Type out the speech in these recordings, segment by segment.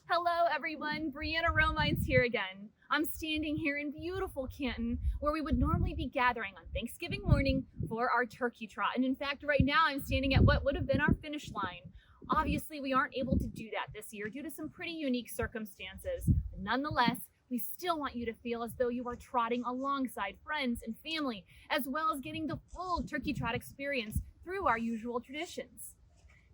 Hello everyone, Brianna Romines here again. I'm standing here in beautiful Canton where we would normally be gathering on Thanksgiving morning for our turkey trot. And in fact, right now I'm standing at what would have been our finish line. Obviously, we aren't able to do that this year due to some pretty unique circumstances. But nonetheless, we still want you to feel as though you are trotting alongside friends and family, as well as getting the full turkey trot experience through our usual traditions.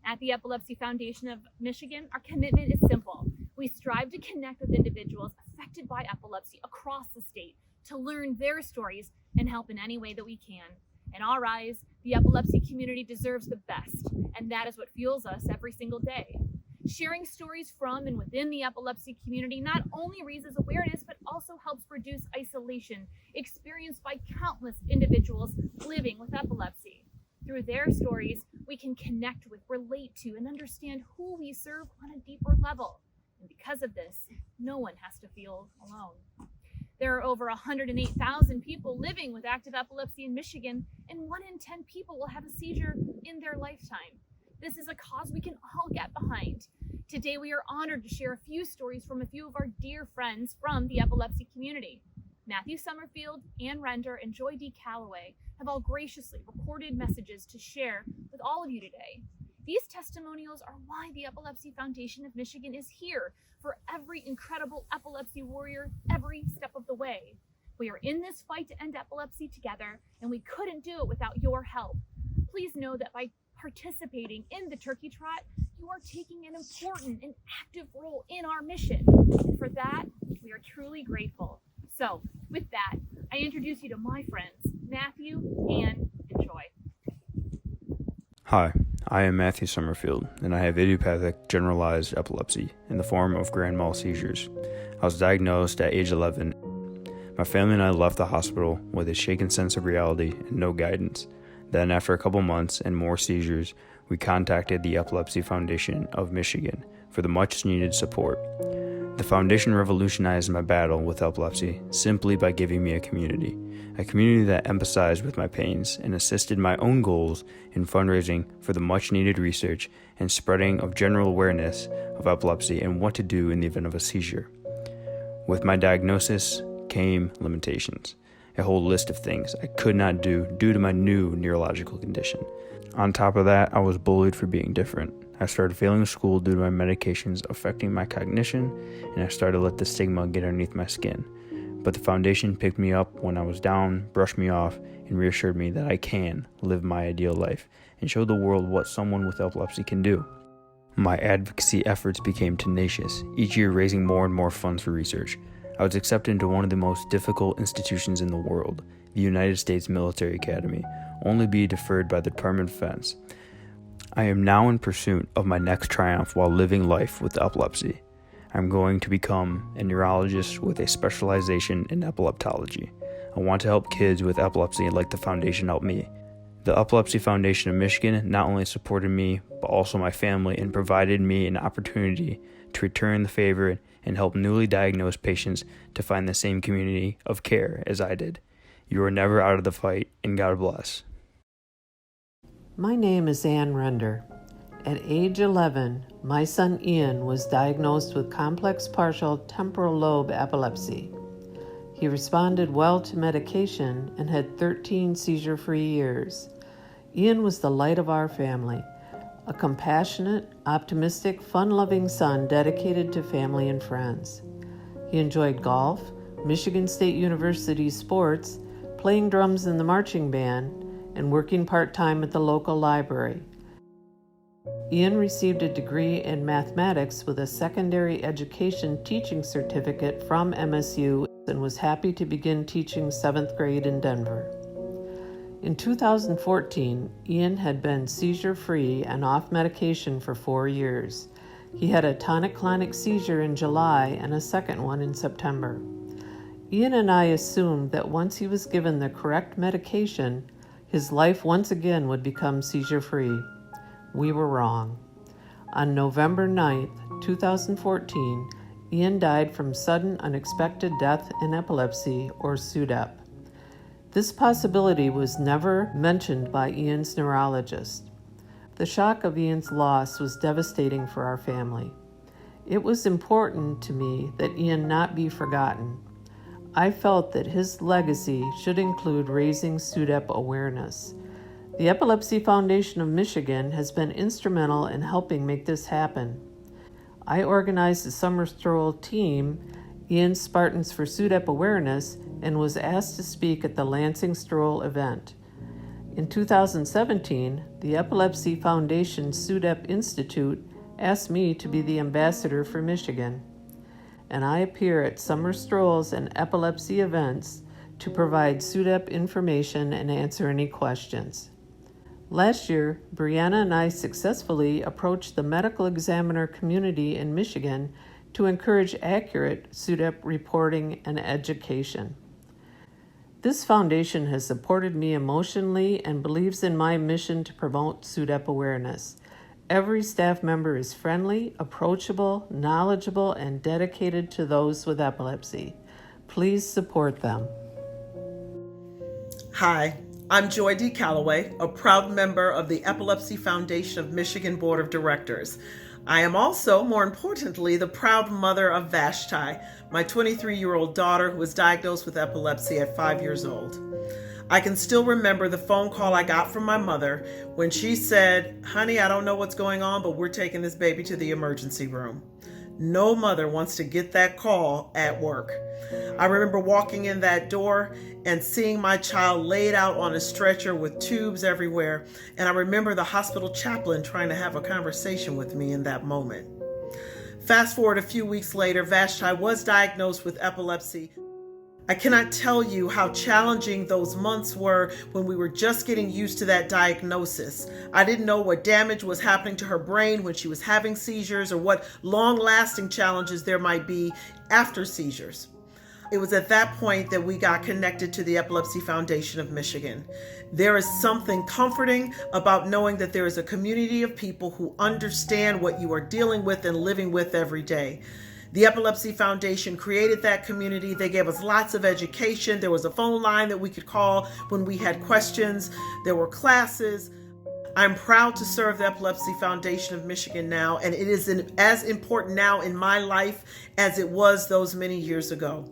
At the Epilepsy Foundation of Michigan, our commitment is simple. We strive to connect with individuals affected by epilepsy across the state to learn their stories and help in any way that we can. In our eyes, the epilepsy community deserves the best, and that is what fuels us every single day. Sharing stories from and within the epilepsy community not only raises awareness, but also helps reduce isolation experienced by countless individuals living with epilepsy. Through their stories, we can connect with, relate to, and understand who we serve on a deeper level. And because of this, no one has to feel alone. There are over 108,000 people living with active epilepsy in Michigan, and 1 in 10 people will have a seizure in their lifetime. This is a cause we can all get behind. Today, we are honored to share a few stories from a few of our dear friends from the epilepsy community. Matthew Summerfield, Ann Render, and Joy D Callaway have all graciously recorded messages to share with all of you today. These testimonials are why the Epilepsy Foundation of Michigan is here for every incredible epilepsy warrior every step of the way. We are in this fight to end epilepsy together, and we couldn't do it without your help. Please know that by participating in the Turkey Trot, you are taking an important and active role in our mission. And for that, we are truly grateful. So, with that, I introduce you to my friends, Matthew, Ann, and Joy. Hi, I am Matthew Summerfield, and I have idiopathic generalized epilepsy in the form of grand mal seizures. I was diagnosed at age 11. My family and I left the hospital with a shaken sense of reality and no guidance. Then, after a couple months and more seizures, we contacted the Epilepsy Foundation of Michigan for the much-needed support. The foundation revolutionized my battle with epilepsy simply by giving me a community that empathized with my pains and assisted my own goals in fundraising for the much-needed research and spreading of general awareness of epilepsy and what to do in the event of a seizure. With my diagnosis came limitations, a whole list of things I could not do due to my new neurological condition. On top of that, I was bullied for being different. I started failing school due to my medications affecting my cognition, and I started to let the stigma get underneath my skin. But the foundation picked me up when I was down, brushed me off, and reassured me that I can live my ideal life and show the world what someone with epilepsy can do. My advocacy efforts became tenacious, each year raising more and more funds for research. I was accepted into one of the most difficult institutions in the world, the United States Military Academy, only be deferred by the Department of Defense. I am now in pursuit of my next triumph while living life with epilepsy. I'm going to become a neurologist with a specialization in epileptology. I want to help kids with epilepsy like the foundation helped me. The Epilepsy Foundation of Michigan not only supported me, but also my family and provided me an opportunity to return the favor and help newly diagnosed patients to find the same community of care as I did. You are never out of the fight, and God bless. My name is Ann Render. At age 11, my son Ian was diagnosed with complex partial temporal lobe epilepsy. He responded well to medication and had 13 seizure-free years. Ian was the light of our family, a compassionate, optimistic, fun-loving son dedicated to family and friends. He enjoyed golf, Michigan State University sports, playing drums in the marching band, and working part-time at the local library. Ian received a degree in mathematics with a secondary education teaching certificate from MSU and was happy to begin teaching 7th grade in Denver. In 2014, Ian had been seizure-free and off medication for 4 years. He had a tonic-clonic seizure in July and a second one in September. Ian and I assumed that once he was given the correct medication, his life once again would become seizure-free. We were wrong. On November 9th, 2014, Ian died from sudden unexpected death in epilepsy, or SUDEP. This possibility was never mentioned by Ian's neurologist. The shock of Ian's loss was devastating for our family. It was important to me that Ian not be forgotten. I felt that his legacy should include raising SUDEP awareness. The Epilepsy Foundation of Michigan has been instrumental in helping make this happen. I organized the Summer Stroll team, Ian Spartans for SUDEP Awareness, and was asked to speak at the Lansing Stroll event. In 2017, the Epilepsy Foundation SUDEP Institute asked me to be the ambassador for Michigan, and I appear at summer strolls and epilepsy events to provide SUDEP information and answer any questions. Last year, Brianna and I successfully approached the medical examiner community in Michigan to encourage accurate SUDEP reporting and education. This foundation has supported me emotionally and believes in my mission to promote SUDEP awareness. Every staff member is friendly, approachable, knowledgeable, and dedicated to those with epilepsy. Please support them. Hi, I'm Joy D Callaway, a proud member of the Epilepsy Foundation of Michigan Board of Directors. I am also, more importantly, the proud mother of Vashti, my 23-year-old daughter who was diagnosed with epilepsy at 5 years old. I can still remember the phone call I got from my mother when she said, "Honey, I don't know what's going on, but we're taking this baby to the emergency room." No mother wants to get that call at work. I remember walking in that door and seeing my child laid out on a stretcher with tubes everywhere, and I remember the hospital chaplain trying to have a conversation with me in that moment. Fast forward a few weeks later, Vashti was diagnosed with epilepsy. I cannot tell you how challenging those months were when we were just getting used to that diagnosis. I didn't know what damage was happening to her brain when she was having seizures or what long-lasting challenges there might be after seizures. It was at that point that we got connected to the Epilepsy Foundation of Michigan. There is something comforting about knowing that there is a community of people who understand what you are dealing with and living with every day. The Epilepsy Foundation created that community. They gave us lots of education. There was a phone line that we could call when we had questions. There were classes. I'm proud to serve the Epilepsy Foundation of Michigan now, and it is as important now in my life as it was those many years ago.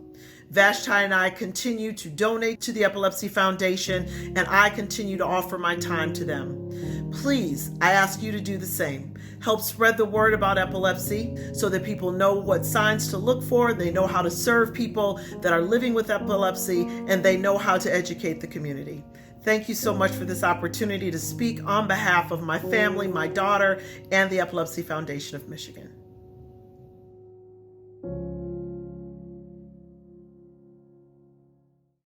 Vashti and I continue to donate to the Epilepsy Foundation, and I continue to offer my time to them. Please, I ask you to do the same. Help spread the word about epilepsy so that people know what signs to look for, they know how to serve people that are living with epilepsy, and they know how to educate the community. Thank you so much for this opportunity to speak on behalf of my family, my daughter, and the Epilepsy Foundation of Michigan.